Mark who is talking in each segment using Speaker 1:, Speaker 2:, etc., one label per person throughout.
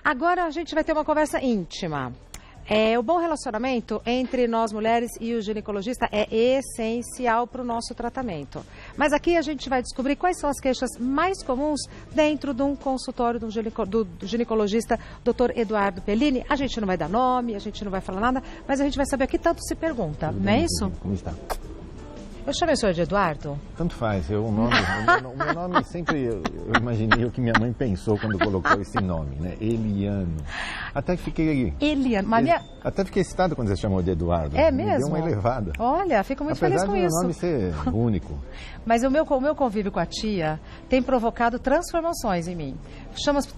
Speaker 1: Agora a gente vai ter uma conversa íntima. O bom relacionamento entre nós mulheres e o ginecologista é essencial para o nosso tratamento. Mas aqui a gente vai descobrir quais são as queixas mais comuns dentro de um consultório do ginecologista Dr. Eduardo Pellini. A gente não vai dar nome, a gente não vai falar nada, mas a gente vai saber o que tanto se pergunta, não é isso?
Speaker 2: Como está?
Speaker 1: Eu chamei o senhor de Eduardo?
Speaker 2: Tanto faz. O meu nome sempre, eu imaginei o que minha mãe pensou quando colocou esse nome, né? Eliano. Até que fiquei...
Speaker 1: Eliano.
Speaker 2: Até fiquei excitado quando você chamou de Eduardo.
Speaker 1: É
Speaker 2: Me
Speaker 1: mesmo?
Speaker 2: deu uma elevada.
Speaker 1: Olha, fico muito feliz com isso.
Speaker 2: Apesar do meu nome ser único.
Speaker 1: Mas o meu convívio com a tia tem provocado transformações em mim.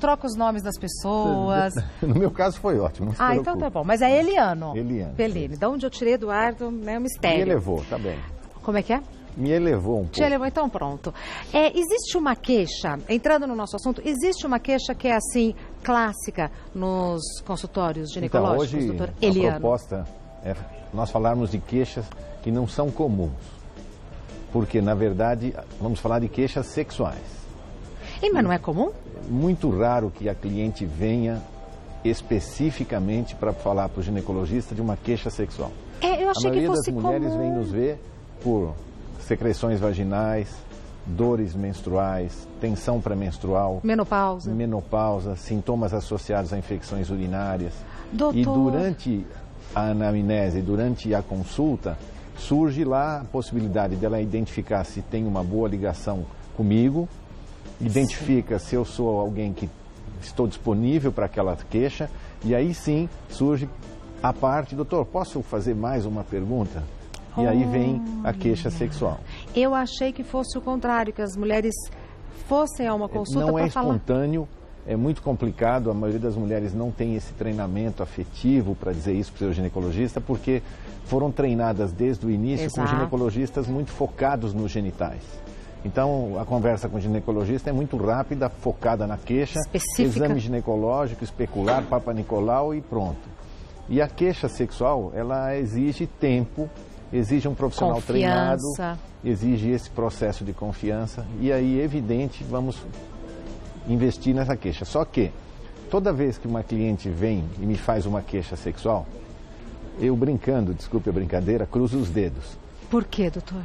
Speaker 1: Troca os nomes das pessoas.
Speaker 2: No meu caso foi ótimo.
Speaker 1: Então tá bom. Mas é Eliano.
Speaker 2: Eliano.
Speaker 1: Pellini. De onde eu tirei Eduardo, é um mistério.
Speaker 2: Me elevou, tá bem.
Speaker 1: Como é que é?
Speaker 2: Me elevou um pouco.
Speaker 1: Te elevou, então pronto. Existe uma queixa, entrando no nosso assunto, existe uma queixa que é assim, clássica nos consultórios ginecológicos,
Speaker 2: então, hoje,
Speaker 1: doutor Eliano?
Speaker 2: A proposta é nós falarmos de queixas que não são comuns. Porque, na verdade, vamos falar de queixas sexuais.
Speaker 1: Mas não é comum?
Speaker 2: É muito raro que a cliente venha especificamente para falar para o ginecologista de uma queixa sexual.
Speaker 1: Eu achei que fosse comum.
Speaker 2: A maioria das mulheres vem nos ver por secreções vaginais, dores menstruais, tensão pré-menstrual, menopausa, sintomas associados a infecções urinárias.
Speaker 1: Doutor.
Speaker 2: E durante a anamnese, durante a consulta, surge lá a possibilidade dela identificar se tem uma boa ligação comigo, identifica se eu sou alguém que estou disponível para aquela queixa, e aí sim surge a parte, doutor, posso fazer mais uma pergunta? E aí vem a queixa sexual.
Speaker 1: Eu achei que fosse o contrário, que as mulheres fossem a uma consulta
Speaker 2: para falar. Não é espontâneo, é muito complicado. A maioria das mulheres não tem esse treinamento afetivo para dizer isso para o seu ginecologista, porque foram treinadas desde o início com ginecologistas muito focados nos genitais. Então, a conversa com o ginecologista é muito rápida, focada na queixa,
Speaker 1: específica.
Speaker 2: Exame ginecológico, especular, Papa Nicolau e pronto. E a queixa sexual, ela exige tempo, exige um profissional treinado, exige esse processo de confiança e aí, evidente, vamos investir nessa queixa. Só que, toda vez que uma cliente vem e me faz uma queixa sexual, eu brincando, desculpe a brincadeira, cruzo os dedos.
Speaker 1: Por quê, doutor?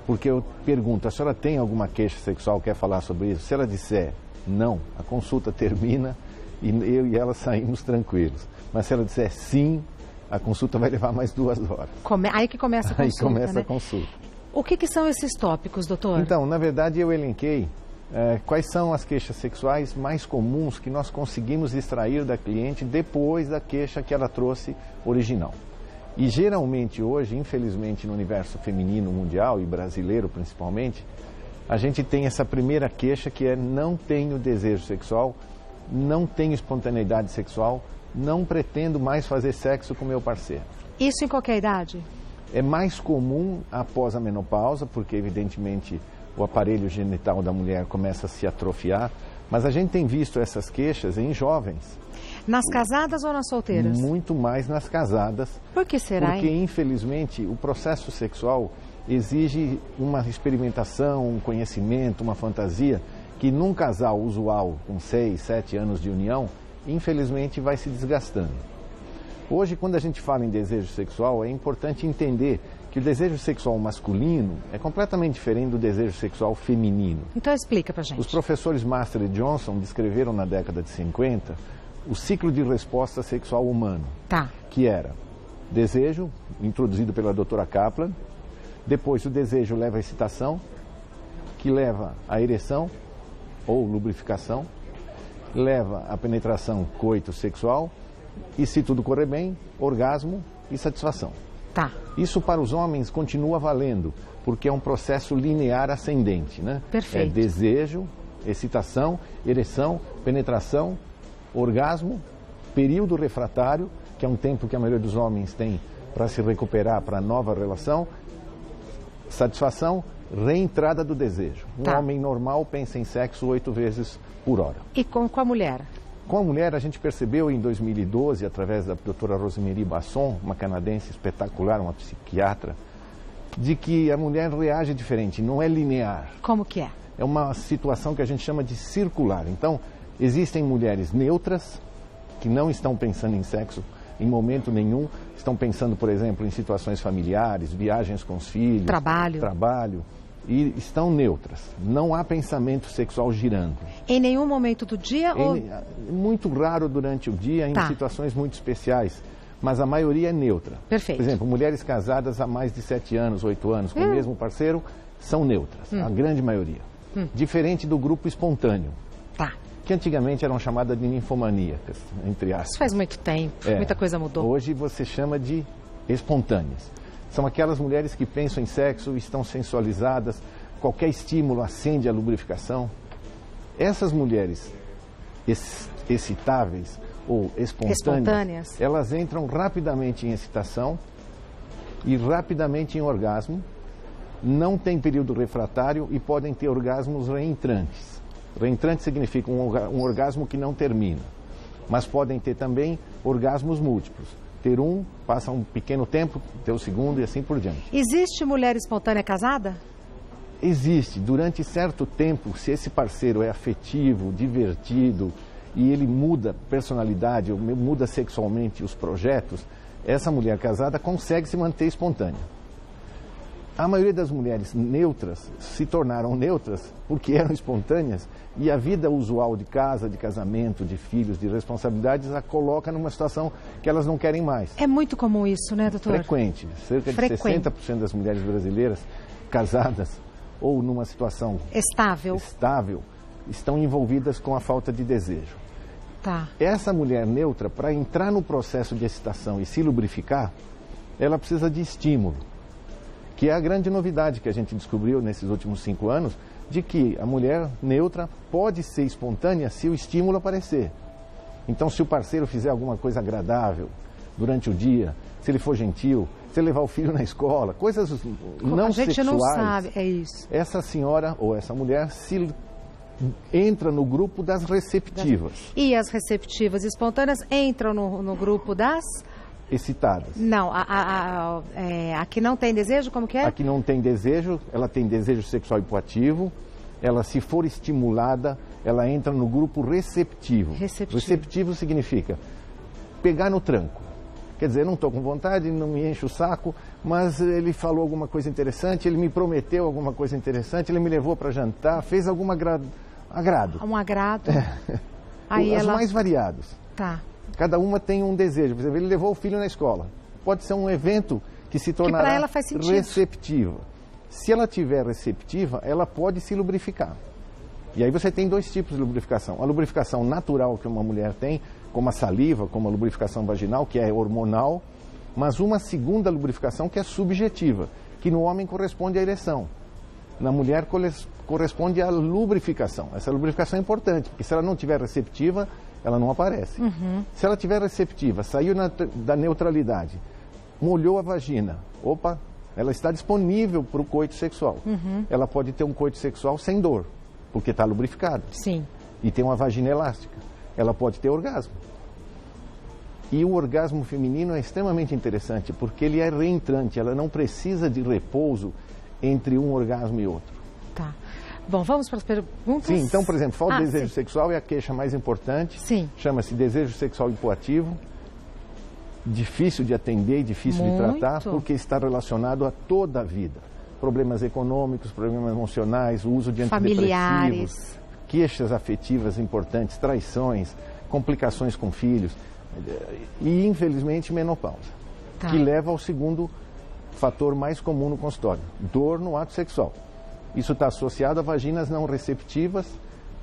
Speaker 2: Porque eu pergunto, a senhora tem alguma queixa sexual, quer falar sobre isso? Se ela disser não, a consulta termina e eu e ela saímos tranquilos. Mas se ela disser sim, a consulta vai levar mais 2 horas.
Speaker 1: Aí que começa a consulta,
Speaker 2: Aí começa,
Speaker 1: né?
Speaker 2: A consulta.
Speaker 1: O que são esses tópicos, doutor?
Speaker 2: Então, na verdade, eu elenquei quais são as queixas sexuais mais comuns que nós conseguimos extrair da cliente depois da queixa que ela trouxe original. E geralmente hoje, infelizmente, no universo feminino mundial e brasileiro principalmente, a gente tem essa primeira queixa que é não tenho desejo sexual, não tenho espontaneidade sexual, não pretendo mais fazer sexo com meu parceiro.
Speaker 1: Isso em qualquer idade?
Speaker 2: É mais comum após a menopausa, porque evidentemente o aparelho genital da mulher começa a se atrofiar, mas a gente tem visto essas queixas em jovens.
Speaker 1: Nas casadas ou nas solteiras?
Speaker 2: Muito mais nas casadas.
Speaker 1: Por que será,
Speaker 2: Porque, infelizmente, o processo sexual exige uma experimentação, um conhecimento, uma fantasia, que num casal usual com 6, 7 anos de união, infelizmente vai se desgastando. Hoje, quando a gente fala em desejo sexual, é importante entender que o desejo sexual masculino é completamente diferente do desejo sexual feminino.
Speaker 1: Então explica pra gente.
Speaker 2: Os professores Master e Johnson descreveram na década de 50 o ciclo de resposta sexual humano, que era desejo, introduzido pela doutora Kaplan, depois o desejo leva à excitação, que leva à ereção ou lubrificação, leva à penetração coito sexual e, se tudo correr bem, orgasmo e satisfação. Isso para os homens continua valendo, porque é um processo linear ascendente, né?
Speaker 1: Perfeito.
Speaker 2: É desejo, excitação, ereção, penetração, orgasmo, período refratário, que é um tempo que a maioria dos homens tem para se recuperar para a nova relação, satisfação, reentrada do desejo. Um homem normal pensa em sexo 8 vezes por hora.
Speaker 1: E com a mulher?
Speaker 2: Com a mulher, a gente percebeu em 2012, através da doutora Rosemary Basson, uma canadense espetacular, uma psiquiatra, de que a mulher reage diferente, não é linear.
Speaker 1: Como que é?
Speaker 2: É uma situação que a gente chama de circular. Então, existem mulheres neutras, que não estão pensando em sexo em momento nenhum, estão pensando, por exemplo, em situações familiares, viagens com os filhos, trabalho, e estão neutras. Não há pensamento sexual girando.
Speaker 1: Em nenhum momento do dia?
Speaker 2: Muito raro durante o dia, em situações muito especiais. Mas a maioria é neutra.
Speaker 1: Perfeito.
Speaker 2: Por exemplo, mulheres casadas há mais de 7 anos, 8 anos, com o mesmo parceiro, são neutras, a grande maioria. Diferente do grupo espontâneo, que antigamente eram chamadas de ninfomaníacas, entre aspas.
Speaker 1: Isso faz muito tempo, muita coisa mudou.
Speaker 2: Hoje você chama de espontâneas. São aquelas mulheres que pensam em sexo, estão sensualizadas, qualquer estímulo acende a lubrificação. Essas mulheres excitáveis ou espontâneas, elas entram rapidamente em excitação e rapidamente em orgasmo, não tem período refratário e podem ter orgasmos reentrantes. Reentrante significa um orgasmo que não termina, mas podem ter também orgasmos múltiplos. Ter um, passa um pequeno tempo, ter o segundo e assim por diante.
Speaker 1: Existe mulher espontânea casada?
Speaker 2: Existe. Durante certo tempo, se esse parceiro é afetivo, divertido e ele muda personalidade, ou muda sexualmente os projetos, essa mulher casada consegue se manter espontânea. A maioria das mulheres neutras se tornaram neutras porque eram espontâneas e a vida usual de casa, de casamento, de filhos, de responsabilidades a coloca numa situação que elas não querem mais.
Speaker 1: É muito comum isso, né, doutor?
Speaker 2: Frequente. Cerca de 60% das mulheres brasileiras casadas ou numa situação estável estão envolvidas com a falta de desejo. Essa mulher neutra, para entrar no processo de excitação e se lubrificar, ela precisa de estímulo, que é a grande novidade que a gente descobriu nesses últimos 5 anos, de que a mulher neutra pode ser espontânea se o estímulo aparecer. Então, se o parceiro fizer alguma coisa agradável durante o dia, se ele for gentil, se ele levar o filho na escola, coisas não sexuais... A gente não sabe,
Speaker 1: é isso.
Speaker 2: Essa senhora ou essa mulher se entra no grupo das receptivas.
Speaker 1: E as receptivas espontâneas entram no grupo das...
Speaker 2: excitadas.
Speaker 1: Não, a que não tem desejo, como que é?
Speaker 2: A que não tem desejo, ela tem desejo sexual hipoativo, ela se for estimulada, ela entra no grupo receptivo. Receptivo significa pegar no tranco. Quer dizer, eu não estou com vontade, não me enche o saco, mas ele falou alguma coisa interessante, ele me prometeu alguma coisa interessante, ele me levou para jantar, fez algum agrado.
Speaker 1: Um agrado.
Speaker 2: Aí mais variados. Cada uma tem um desejo. Por exemplo, ele levou o filho na escola. Pode ser um evento que se tornará
Speaker 1: que para ela faz sentido.
Speaker 2: Receptiva. Se ela tiver receptiva, ela pode se lubrificar. E aí você tem 2 tipos de lubrificação. A lubrificação natural que uma mulher tem, como a saliva, como a lubrificação vaginal, que é hormonal, mas uma segunda lubrificação que é subjetiva, que no homem corresponde à ereção. Na mulher corresponde à lubrificação. Essa lubrificação é importante, porque se ela não estiver receptiva, ela não aparece. Se ela estiver receptiva, saiu da neutralidade, molhou a vagina, opa, ela está disponível para o coito sexual. Ela pode ter um coito sexual sem dor, porque está lubrificada.
Speaker 1: Sim.
Speaker 2: E tem uma vagina elástica. Ela pode ter orgasmo. E o orgasmo feminino é extremamente interessante, porque ele é reentrante, ela não precisa de repouso entre um orgasmo e outro.
Speaker 1: Bom, vamos para as perguntas?
Speaker 2: Sim, então, por exemplo, falta de desejo sexual é a queixa mais importante.
Speaker 1: Sim.
Speaker 2: Chama-se desejo sexual hipoativo. Difícil de atender e difícil de tratar, porque está relacionado a toda a vida. Problemas econômicos, problemas emocionais, o uso de antidepressivos, queixas afetivas importantes, traições, complicações com filhos e, infelizmente, menopausa, que leva ao segundo fator mais comum no consultório, dor no ato sexual. Isso está associado a vaginas não receptivas,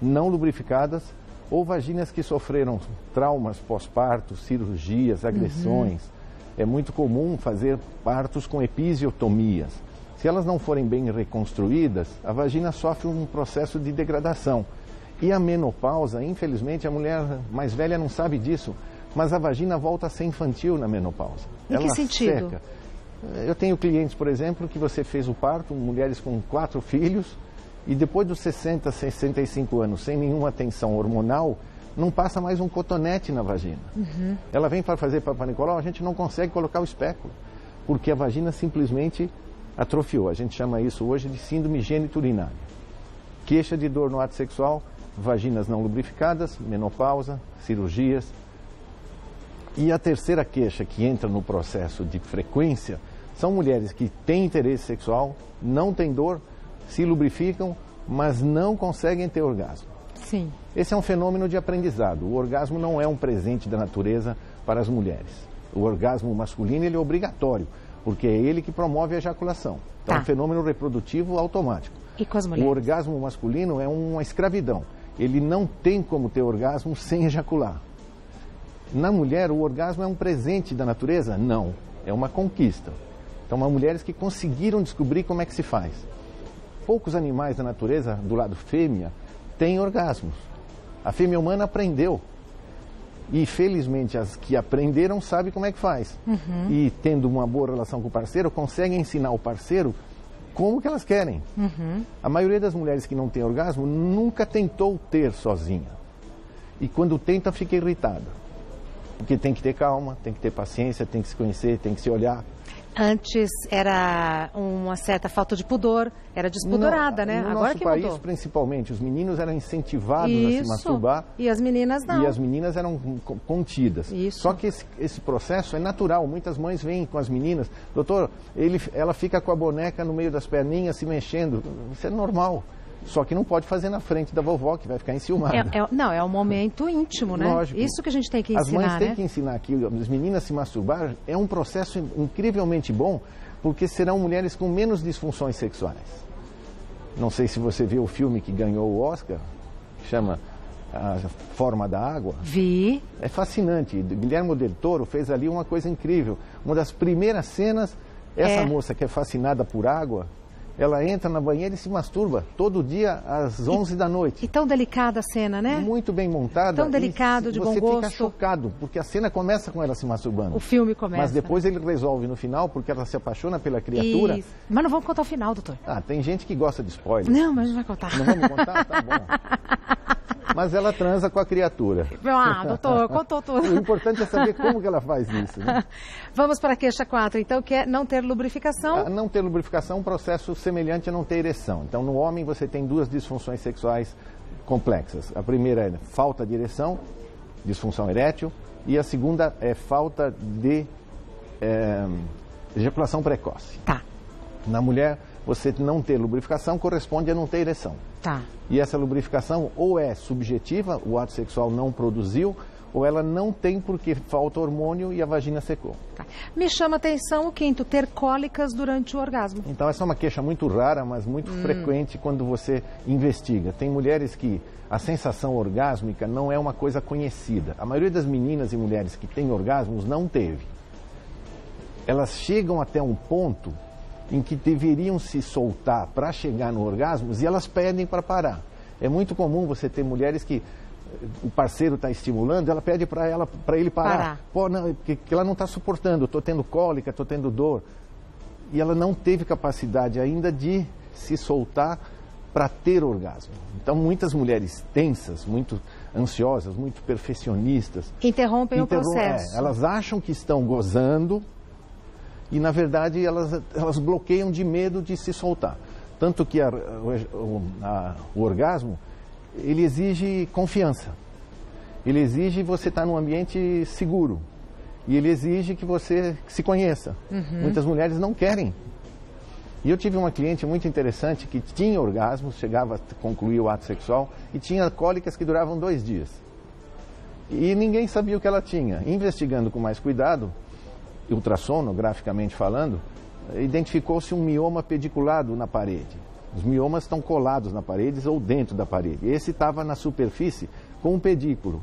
Speaker 2: não lubrificadas, ou vaginas que sofreram traumas pós-parto, cirurgias, agressões. É muito comum fazer partos com episiotomias. Se elas não forem bem reconstruídas, a vagina sofre um processo de degradação. E a menopausa, infelizmente, a mulher mais velha não sabe disso, mas a vagina volta a ser infantil na menopausa.
Speaker 1: Em que sentido?
Speaker 2: Seca. Eu tenho clientes, por exemplo, que você fez o parto, mulheres com 4 filhos, e depois dos 60, 65 anos, sem nenhuma tensão hormonal, não passa mais um cotonete na vagina. Ela vem para fazer Papai Nicolau, a gente não consegue colocar o espéculo, porque a vagina simplesmente atrofiou. A gente chama isso hoje de síndrome geniturinária. Queixa de dor no ato sexual, vaginas não lubrificadas, menopausa, cirurgias, E a terceira queixa que entra no processo de frequência são mulheres que têm interesse sexual, não têm dor, se lubrificam, mas não conseguem ter orgasmo.
Speaker 1: Sim.
Speaker 2: Esse é um fenômeno de aprendizado. O orgasmo não é um presente da natureza para as mulheres. O orgasmo masculino ele é obrigatório, porque é ele que promove a ejaculação. Então, é um fenômeno reprodutivo automático.
Speaker 1: E com as mulheres?
Speaker 2: O orgasmo masculino é uma escravidão. Ele não tem como ter orgasmo sem ejacular. Na mulher, o orgasmo é um presente da natureza? Não. É uma conquista. Então, há mulheres que conseguiram descobrir como é que se faz. Poucos animais da natureza, do lado fêmea, têm orgasmos. A fêmea humana aprendeu. E, felizmente, as que aprenderam sabem como é que faz. Uhum. E, tendo uma boa relação com o parceiro, conseguem ensinar o parceiro como que elas querem. Uhum. A maioria das mulheres que não tem orgasmo nunca tentou ter sozinha. E, quando tenta, fica irritada. Porque tem que ter calma, tem que ter paciência, tem que se conhecer, tem que se olhar.
Speaker 1: Antes era uma certa falta de pudor, era despudorada, né?
Speaker 2: No
Speaker 1: Agora
Speaker 2: nosso
Speaker 1: que
Speaker 2: país,
Speaker 1: mudou.
Speaker 2: Principalmente, os meninos eram incentivados
Speaker 1: Isso.
Speaker 2: a se masturbar.
Speaker 1: E as meninas não.
Speaker 2: E as meninas eram contidas.
Speaker 1: Isso.
Speaker 2: Só que esse processo é natural. Muitas mães vêm com as meninas. Doutor, ela fica com a boneca no meio das perninhas, se mexendo. Isso é normal. Só que não pode fazer na frente da vovó, que vai ficar enciumada.
Speaker 1: Não, é um momento íntimo, né?
Speaker 2: Lógico.
Speaker 1: Isso que a gente tem que ensinar,
Speaker 2: As mães têm que ensinar que as meninas se masturbar é um processo incrivelmente bom, porque serão mulheres com menos disfunções sexuais. Não sei se você viu o filme que ganhou o Oscar, que chama A Forma da Água.
Speaker 1: Vi.
Speaker 2: É fascinante. Guillermo del Toro fez ali uma coisa incrível. Uma das primeiras cenas, essa moça que é fascinada por água, ela entra na banheira e se masturba todo dia às 11 da noite.
Speaker 1: E tão delicada a cena, né?
Speaker 2: Muito bem montada.
Speaker 1: Tão delicado, de bom gosto.
Speaker 2: Você fica chocado, porque a cena começa com ela se masturbando.
Speaker 1: O filme começa.
Speaker 2: Mas depois ele resolve no final, porque ela se apaixona pela criatura.
Speaker 1: Isso. Mas não vamos contar o final, doutor.
Speaker 2: Tem gente que gosta de spoiler.
Speaker 1: Não, mas não vai contar.
Speaker 2: Não vamos contar? Tá bom. Mas ela transa com a criatura.
Speaker 1: Doutor, contou tudo.
Speaker 2: O importante é saber como que ela faz isso. Né?
Speaker 1: Vamos para a queixa 4, então, que é não ter lubrificação.
Speaker 2: Não ter lubrificação é um processo semelhante a não ter ereção. Então, no homem, você tem duas disfunções sexuais complexas. A primeira é falta de ereção, disfunção erétil, e a segunda é falta de ejaculação precoce.
Speaker 1: Tá.
Speaker 2: Na mulher, você não ter lubrificação corresponde a não ter ereção.
Speaker 1: Tá.
Speaker 2: E essa lubrificação ou é subjetiva, o ato sexual não produziu, ou ela não tem porque falta hormônio e a vagina secou.
Speaker 1: Tá. Me chama a atenção o quinto, ter cólicas durante o orgasmo.
Speaker 2: Então essa é uma queixa muito rara, mas muito frequente quando você investiga. Tem mulheres que a sensação orgásmica não é uma coisa conhecida. A maioria das meninas e mulheres que têm orgasmos não teve. Elas chegam até um ponto em que deveriam se soltar para chegar no orgasmo e elas pedem para parar. É muito comum você ter mulheres que o parceiro está estimulando, ela pede para ele parar. Pô, não, porque ela não está suportando, estou tendo cólica, estou tendo dor. E ela não teve capacidade ainda de se soltar para ter orgasmo. Então, muitas mulheres tensas, muito ansiosas, muito perfeccionistas...
Speaker 1: Interrompem o processo.
Speaker 2: Elas acham que estão gozando e, na verdade, elas bloqueiam de medo de se soltar. Tanto que o orgasmo, ele exige confiança. Ele exige você estar num ambiente seguro. E ele exige que você se conheça. Uhum. Muitas mulheres não querem. E eu tive uma cliente muito interessante que tinha orgasmos, chegava a concluir o ato sexual e tinha cólicas que duravam 2 dias. E ninguém sabia o que ela tinha. Investigando com mais cuidado, ultrassonograficamente falando, identificou-se um mioma pediculado na parede. Os miomas estão colados na parede ou dentro da parede. Esse estava na superfície com um pedículo.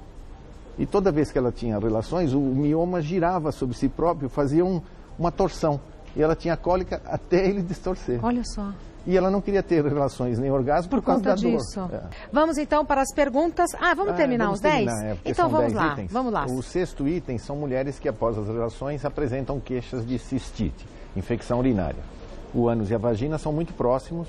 Speaker 2: E toda vez que ela tinha relações, o mioma girava sobre si próprio, fazia uma torção. E ela tinha cólica até ele distorcer.
Speaker 1: Olha só.
Speaker 2: E ela não queria ter relações nem orgasmo por causa da
Speaker 1: disso.
Speaker 2: Dor.
Speaker 1: Vamos então para as perguntas. Vamos terminar os 10? Então vamos lá.
Speaker 2: Itens.
Speaker 1: Vamos lá.
Speaker 2: O 6º item são mulheres que após as relações apresentam queixas de cistite, infecção urinária. O ânus e a vagina são muito próximos.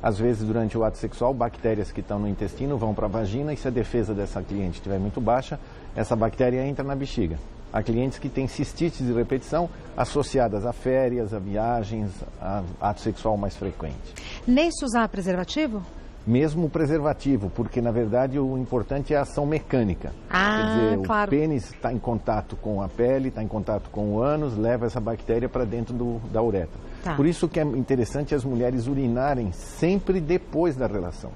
Speaker 2: Às vezes, durante o ato sexual, bactérias que estão no intestino vão para a vagina e se a defesa dessa cliente estiver muito baixa, essa bactéria entra na bexiga. Há clientes que têm cistites de repetição associadas a férias, a viagens, a ato sexual mais frequente.
Speaker 1: Nem se usar preservativo?
Speaker 2: Mesmo o preservativo, porque na verdade o importante é a ação mecânica. Quer dizer, claro. O pênis está em contato com a pele, está em contato com o ânus, leva essa bactéria para dentro da uretra. Tá. Por isso que é interessante as mulheres urinarem sempre depois da relação.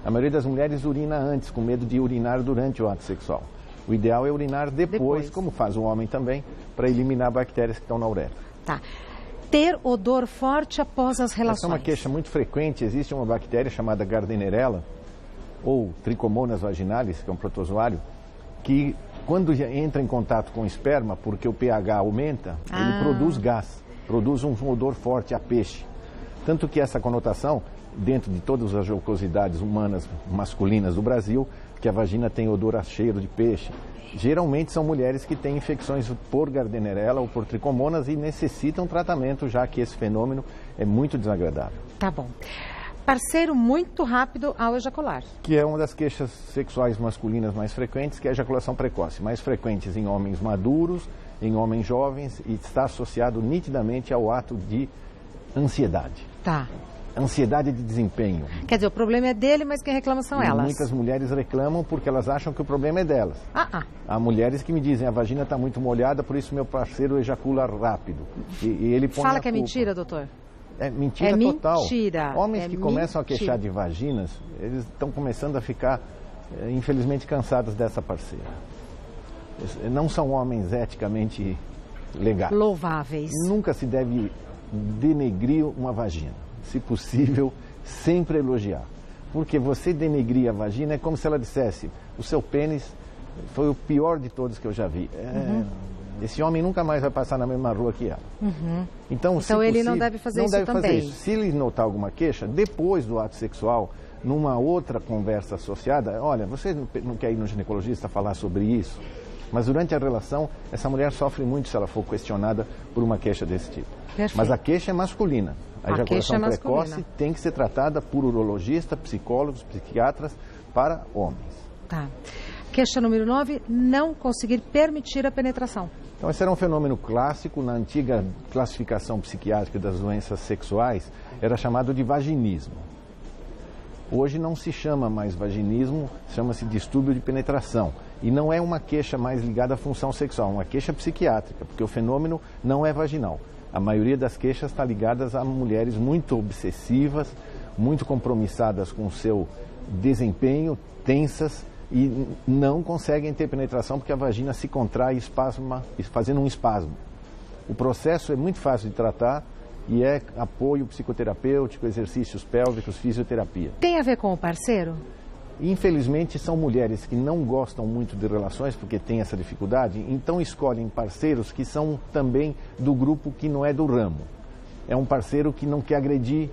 Speaker 2: A maioria das mulheres urina antes, com medo de urinar durante o ato sexual. O ideal é urinar depois. Como faz o homem também, para eliminar bactérias que estão na uretra.
Speaker 1: Tá. Ter odor forte após as relações.
Speaker 2: Essa é uma queixa muito frequente. Existe uma bactéria chamada Gardnerella, ou Trichomonas vaginalis, que é um protozoário, que quando entra em contato com o esperma, porque o pH aumenta, ele produz gás, produz um odor forte a peixe. Tanto que essa conotação, dentro de todas as jocosidades humanas masculinas do Brasil, que a vagina tem odor a cheiro de peixe. Geralmente são mulheres que têm infecções por Gardnerella ou por Trichomonas e necessitam tratamento, já que esse fenômeno é muito desagradável.
Speaker 1: Tá bom. Parceiro muito rápido ao ejacular.
Speaker 2: Que é uma das queixas sexuais masculinas mais frequentes, que é a ejaculação precoce. Mais frequentes em homens maduros, em homens jovens, e está associado nitidamente ao ato de ansiedade.
Speaker 1: Tá.
Speaker 2: Ansiedade de desempenho.
Speaker 1: Quer dizer, o problema é dele, mas quem reclama são elas.
Speaker 2: Muitas mulheres reclamam porque elas acham que o problema é delas. Há mulheres que me dizem, a vagina está muito molhada, por isso meu parceiro ejacula rápido. E ele põe
Speaker 1: Fala que é mentira, doutor.
Speaker 2: É mentira total.
Speaker 1: Mentira.
Speaker 2: Homens que começam a queixar de vaginas, eles estão começando a ficar, infelizmente, cansados dessa parceira. Não são homens eticamente legais.
Speaker 1: Louváveis.
Speaker 2: Nunca se deve denegrir uma vagina. Se possível, sempre elogiar. Porque você denegrir a vagina é como se ela dissesse, o seu pênis foi o pior de todos que eu já vi. Esse homem nunca mais vai passar na mesma rua que ela. Então
Speaker 1: ele não deve fazer isso também.
Speaker 2: Se ele notar alguma queixa, depois do ato sexual, numa outra conversa associada, olha, você não quer ir no ginecologista falar sobre isso? Mas durante a relação, essa mulher sofre muito se ela for questionada por uma queixa desse tipo.
Speaker 1: Perfeito.
Speaker 2: Mas a queixa é masculina. A ejaculação precoce tem que ser tratada por urologista, psicólogos, psiquiatras para homens.
Speaker 1: Tá. Queixa número 9, não conseguir permitir a penetração.
Speaker 2: Então, esse era um fenômeno clássico. Na antiga classificação psiquiátrica das doenças sexuais, era chamado de vaginismo. Hoje não se chama mais vaginismo, chama-se distúrbio de penetração. E não é uma queixa mais ligada à função sexual, é uma queixa psiquiátrica, porque o fenômeno não é vaginal. A maioria das queixas está ligadas a mulheres muito obsessivas, muito compromissadas com o seu desempenho, tensas, e não conseguem ter penetração porque a vagina se contrai e espasma, fazendo um espasmo. O processo é muito fácil de tratar e é apoio psicoterapêutico, exercícios pélvicos, fisioterapia.
Speaker 1: Tem a ver com o parceiro?
Speaker 2: Infelizmente, são mulheres que não gostam muito de relações porque têm essa dificuldade, então escolhem parceiros que são também do grupo que não é do ramo. É um parceiro que não quer agredir,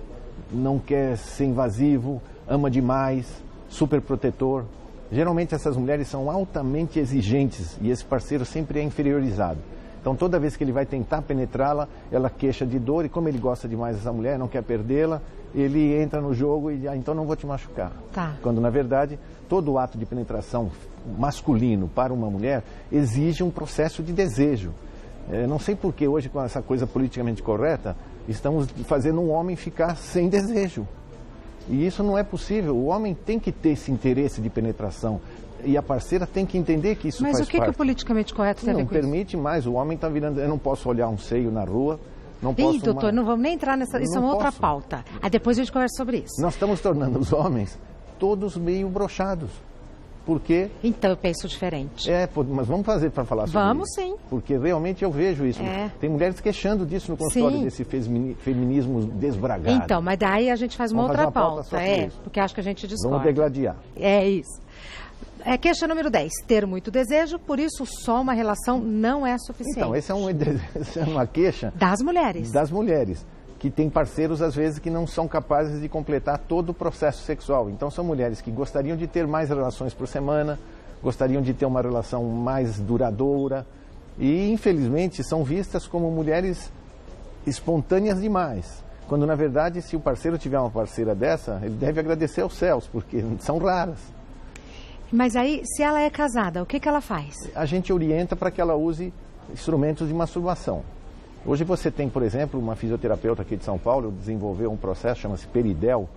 Speaker 2: não quer ser invasivo, ama demais, super protetor. Geralmente essas mulheres são altamente exigentes e esse parceiro sempre é inferiorizado. Então toda vez que ele vai tentar penetrá-la, ela queixa de dor e como ele gosta demais dessa mulher, não quer perdê-la, ele entra no jogo e então não vou te machucar.
Speaker 1: Tá.
Speaker 2: Quando na verdade todo ato de penetração masculino para uma mulher exige um processo de desejo. Não sei por que hoje com essa coisa politicamente correta estamos fazendo um homem ficar sem desejo. E isso não é possível. O homem tem que ter esse interesse de penetração. E a parceira tem que entender que isso faz parte.
Speaker 1: Mas o que o politicamente correto tem a ver com isso?
Speaker 2: Não permite mais. O homem está virando... Eu não posso olhar um seio na rua. Não
Speaker 1: posso... doutor, não vamos nem entrar nessa... Isso é uma outra pauta. Aí depois a gente conversa sobre isso.
Speaker 2: Nós estamos tornando os homens todos meio broxados. Porque...
Speaker 1: Então eu penso diferente.
Speaker 2: Mas vamos fazer para falar sobre isso.
Speaker 1: Vamos sim.
Speaker 2: Porque realmente eu vejo isso. Tem mulheres queixando disso no consultório, desse feminismo desbragado.
Speaker 1: Então, mas daí a gente faz uma outra pauta. Porque acho que a gente discorda.
Speaker 2: Vamos degladiar.
Speaker 1: É isso. Queixa número 10. Ter muito desejo, por isso só uma relação não é suficiente.
Speaker 2: Então, essa é uma queixa...
Speaker 1: Das mulheres.
Speaker 2: Das mulheres. Que tem parceiros, às vezes, que não são capazes de completar todo o processo sexual. Então, são mulheres que gostariam de ter mais relações por semana, gostariam de ter uma relação mais duradoura e, infelizmente, são vistas como mulheres espontâneas demais. Quando, na verdade, se o parceiro tiver uma parceira dessa, ele deve agradecer aos céus, porque são raras.
Speaker 1: Mas aí, se ela é casada, o que ela faz?
Speaker 2: A gente orienta para que ela use instrumentos de masturbação. Hoje você tem, por exemplo, uma fisioterapeuta aqui de São Paulo, desenvolveu um processo, chama-se Peridel,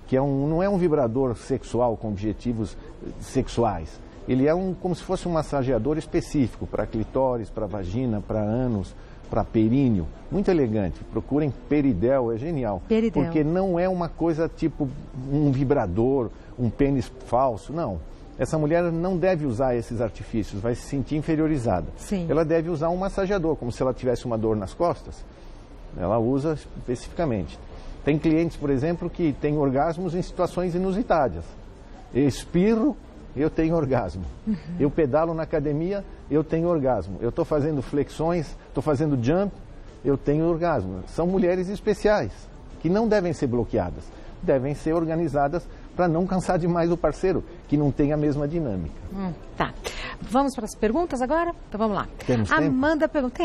Speaker 2: que não é um vibrador sexual com objetivos sexuais. Ele é como se fosse um massageador específico para clitóris, para vagina, para ânus, para períneo. Muito elegante. Procurem Peridel, é genial.
Speaker 1: Peridel.
Speaker 2: Porque não é uma coisa tipo um vibrador, um pênis falso, não. Essa mulher não deve usar esses artifícios, vai se sentir inferiorizada.
Speaker 1: Sim.
Speaker 2: Ela deve usar um massageador, como se ela tivesse uma dor nas costas. Ela usa especificamente. Tem clientes, por exemplo, que têm orgasmos em situações inusitadas. Eu espirro, eu tenho orgasmo. Uhum. Eu pedalo na academia, eu tenho orgasmo. Eu estou fazendo flexões, estou fazendo jump, eu tenho orgasmo. São mulheres especiais, que não devem ser bloqueadas. Devem ser organizadas para não cansar demais o parceiro, que não tem a mesma dinâmica.
Speaker 1: Tá. Vamos para as perguntas agora? Então vamos lá.
Speaker 2: Temos tempo?
Speaker 1: Amanda pergunta.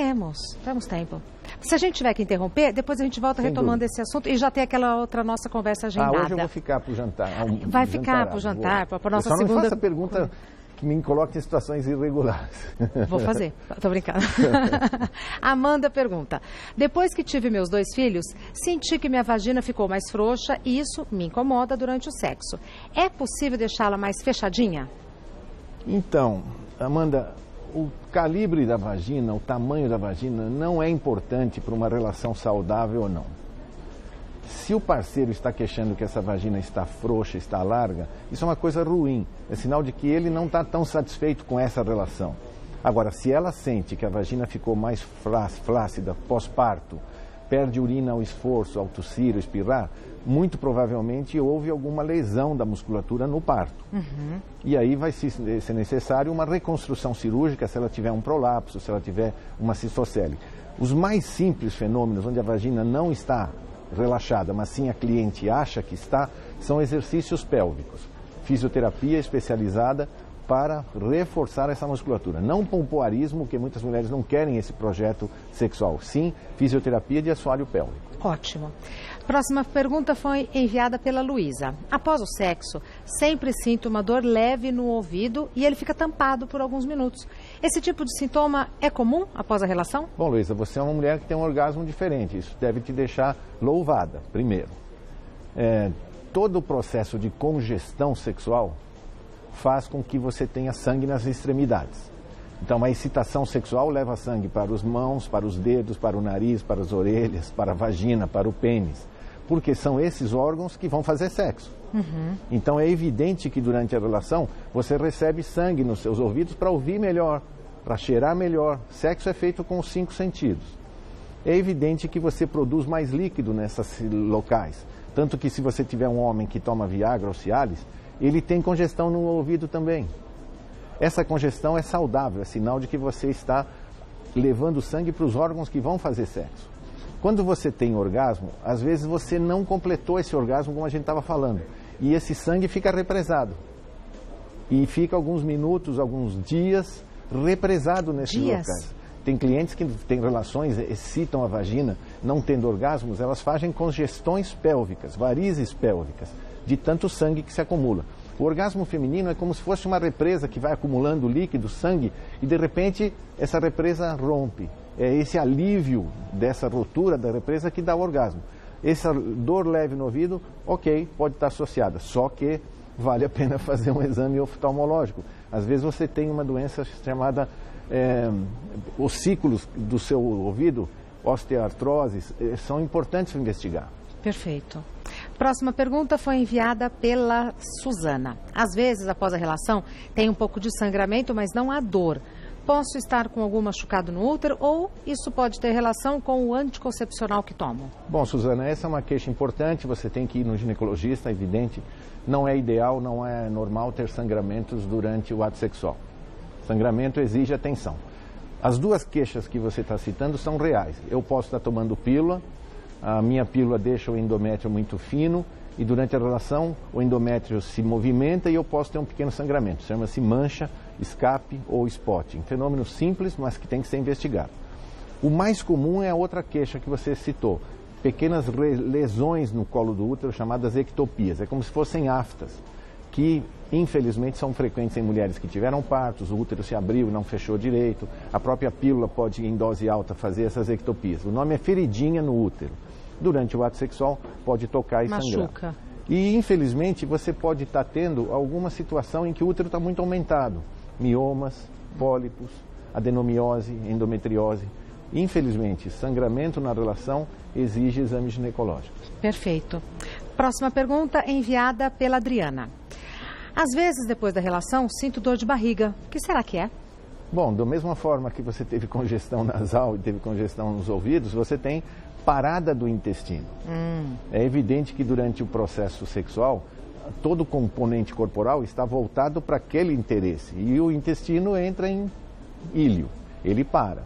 Speaker 1: Temos tempo. Se a gente tiver que interromper, depois a gente volta retomando esse assunto e já tem aquela outra nossa conversa agendada.
Speaker 2: Hoje eu vou ficar para o jantar.
Speaker 1: Vai ficar para o jantar, para a nossa segunda...
Speaker 2: Não faça pergunta que me coloque em situações irregulares.
Speaker 1: Vou fazer, tô brincando. Amanda pergunta, depois que tive meus 2 filhos, senti que minha vagina ficou mais frouxa e isso me incomoda durante o sexo. É possível deixá-la mais fechadinha?
Speaker 2: Então, Amanda, o calibre da vagina, o tamanho da vagina não é importante para uma relação saudável ou não. Se o parceiro está queixando que essa vagina está frouxa, está larga, isso é uma coisa ruim. É sinal de que ele não está tão satisfeito com essa relação. Agora, se ela sente que a vagina ficou mais flácida pós-parto, perde urina ao esforço, ao tossir, ao espirrar, muito provavelmente houve alguma lesão da musculatura no parto. Uhum. E aí vai ser necessário uma reconstrução cirúrgica se ela tiver um prolapso, se ela tiver uma cistocele. Os mais simples fenômenos onde a vagina não está relaxada, mas sim a cliente acha que está, são exercícios pélvicos. Fisioterapia especializada para reforçar essa musculatura. Não pompoarismo, que muitas mulheres não querem esse projeto sexual. Sim, fisioterapia de assoalho pélvico.
Speaker 1: Ótimo. Próxima pergunta foi enviada pela Luísa. Após o sexo, sempre sinto uma dor leve no ouvido e ele fica tampado por alguns minutos. Esse tipo de sintoma é comum após a relação?
Speaker 2: Bom, Luísa, você é uma mulher que tem um orgasmo diferente. Isso deve te deixar louvada, primeiro. Todo o processo de congestão sexual faz com que você tenha sangue nas extremidades. Então, a excitação sexual leva sangue para as mãos, para os dedos, para o nariz, para as orelhas, para a vagina, para o pênis. Porque são esses órgãos que vão fazer sexo. Uhum. Então, é evidente que durante a relação você recebe sangue nos seus ouvidos para ouvir melhor, para cheirar melhor. Sexo é feito com os 5 sentidos. É evidente que você produz mais líquido nesses locais. Tanto que se você tiver um homem que toma Viagra ou Cialis, ele tem congestão no ouvido também. Essa congestão é saudável, é sinal de que você está levando sangue para os órgãos que vão fazer sexo. Quando você tem orgasmo, às vezes você não completou esse orgasmo como a gente estava falando. E esse sangue fica represado. E fica alguns minutos, alguns dias represado nesses locais. Tem clientes que têm relações, excitam a vagina, não tendo orgasmos, elas fazem congestões pélvicas, varizes pélvicas, de tanto sangue que se acumula. O orgasmo feminino é como se fosse uma represa que vai acumulando líquido, sangue, e de repente essa represa rompe. É esse alívio dessa rotura da represa que dá o orgasmo. Essa dor leve no ouvido, ok, pode estar associada, só que vale a pena fazer um exame oftalmológico. Às vezes você tem uma doença chamada os ciclos do seu ouvido, osteoartroses, são importantes para investigar.
Speaker 1: Perfeito. Próxima pergunta foi enviada pela Suzana. Às vezes, após a relação, tem um pouco de sangramento, mas não há dor. Posso estar com algum machucado no útero ou isso pode ter relação com o anticoncepcional que tomo?
Speaker 2: Bom, Suzana, essa é uma queixa importante, você tem que ir no ginecologista, é evidente. Não é ideal, não é normal ter sangramentos durante o ato sexual. Sangramento exige atenção. As 2 queixas que você está citando são reais. Eu posso estar tomando pílula, a minha pílula deixa o endométrio muito fino e durante a relação o endométrio se movimenta e eu posso ter um pequeno sangramento. Chama-se mancha, escape ou spotting. Fenômeno simples, mas que tem que ser investigado. O mais comum é a outra queixa que você citou. Pequenas lesões no colo do útero chamadas ectopias. É como se fossem aftas, que infelizmente são frequentes em mulheres que tiveram partos, o útero se abriu e não fechou direito. A própria pílula pode, em dose alta, fazer essas ectopias. O nome é feridinha no útero. Durante o ato sexual, pode tocar e sangrar. E, infelizmente, você pode estar tendo alguma situação em que o útero está muito aumentado. Miomas, pólipos, adenomiose, endometriose. Infelizmente, sangramento na relação exige exame ginecológico.
Speaker 1: Perfeito. Próxima pergunta enviada pela Adriana. Às vezes, depois da relação, sinto dor de barriga. O que será que é?
Speaker 2: Bom, da mesma forma que você teve congestão nasal e teve congestão nos ouvidos, você tem parada do intestino. É evidente que durante o processo sexual, todo o componente corporal está voltado para aquele interesse. E o intestino entra em ilho, ele para.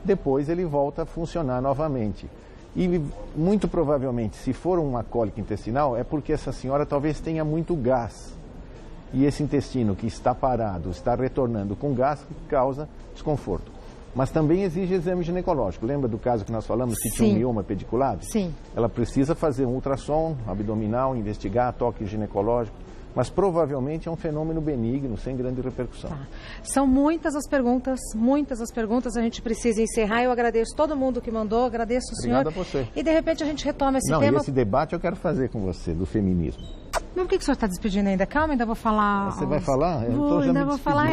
Speaker 2: Depois ele volta a funcionar novamente. E muito provavelmente, se for uma cólica intestinal, é porque essa senhora talvez tenha muito gás. E esse intestino que está parado, está retornando com gás, causa desconforto. Mas também exige exame ginecológico. Lembra do caso que nós falamos, que tinha um mioma pediculado?
Speaker 1: Sim.
Speaker 2: Ela precisa fazer um ultrassom abdominal, investigar, toque ginecológico. Mas provavelmente é um fenômeno benigno, sem grande repercussão. Tá.
Speaker 1: São muitas as perguntas, a gente precisa encerrar. Eu agradeço todo mundo que mandou, agradeço o senhor.
Speaker 2: Obrigado a você.
Speaker 1: E de repente a gente retoma esse tema.
Speaker 2: Não, esse debate eu quero fazer com você, do feminismo.
Speaker 1: Mas por que o senhor está despedindo ainda? Calma, ainda vou falar.
Speaker 2: Você vai falar?
Speaker 1: Ainda vou falar,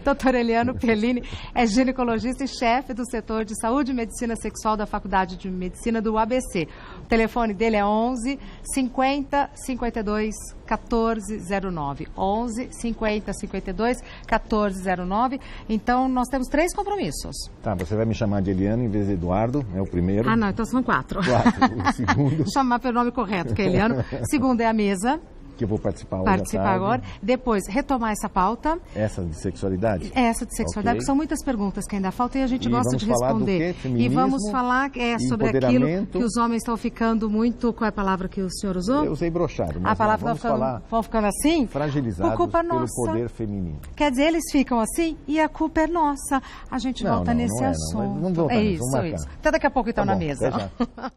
Speaker 1: Dr. Eliano Pellini é ginecologista e chefe do setor de saúde e medicina sexual da Faculdade de Medicina do ABC. O telefone dele é 11 50 52 1409. 11 50 52 1409. Então, nós temos 3 compromissos.
Speaker 2: Tá, você vai me chamar de Eliano em vez de Eduardo, é o primeiro.
Speaker 1: Ah, não, então são 4.
Speaker 2: 4. O segundo...
Speaker 1: Chamar pelo nome correto, que é Eliano. Segundo é a mesa.
Speaker 2: Que eu vou participar hoje à tarde.
Speaker 1: Agora. Depois, retomar essa pauta.
Speaker 2: Essa de sexualidade?
Speaker 1: Essa de sexualidade, porque são muitas perguntas que ainda faltam e a gente gosta de responder.
Speaker 2: E
Speaker 1: vamos falar sobre aquilo que os homens estão ficando muito... Qual é a palavra que o senhor usou?
Speaker 2: Eu usei broxado.
Speaker 1: A palavra estão ficando assim?
Speaker 2: Fragilizados pelo poder feminino.
Speaker 1: Quer dizer, eles ficam assim e a culpa é nossa. A gente volta nesse assunto.
Speaker 2: Vamos voltar
Speaker 1: isso. Até daqui a pouco, então, na mesa.
Speaker 2: Até já.